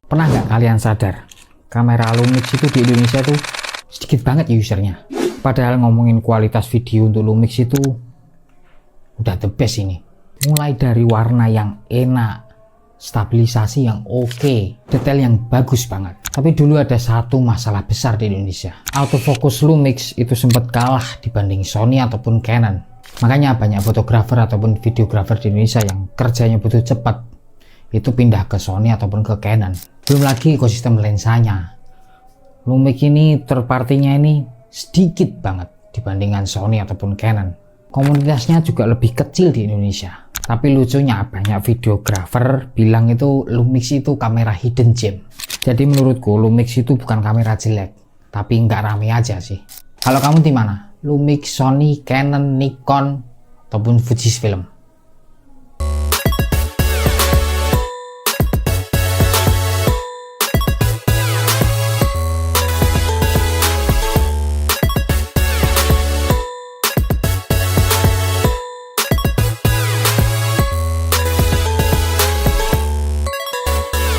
Pernah nggak kalian sadar, kamera lumix itu di Indonesia tuh sedikit banget usernya. Padahal ngomongin kualitas video untuk lumix itu udah the best ini. Mulai dari warna yang enak, stabilisasi yang oke, detail yang bagus banget. Tapi dulu ada satu masalah besar di Indonesia. Autofocus lumix itu sempat kalah dibanding Sony ataupun Canon. Makanya banyak fotografer ataupun videographer di Indonesia yang kerjanya butuh cepat itu pindah ke Sony ataupun ke Canon. Belum lagi ekosistem lensanya. Lumix ini third party-nya ini sedikit banget dibandingkan Sony ataupun Canon. Komunitasnya juga lebih kecil di Indonesia. Tapi lucunya banyak videographer bilang itu lumix itu kamera hidden gem. Jadi menurutku lumix itu bukan kamera jelek, tapi nggak rame aja sih. Kalau kamu di mana? Lumix, Sony, Canon, Nikon, ataupun Fujifilm?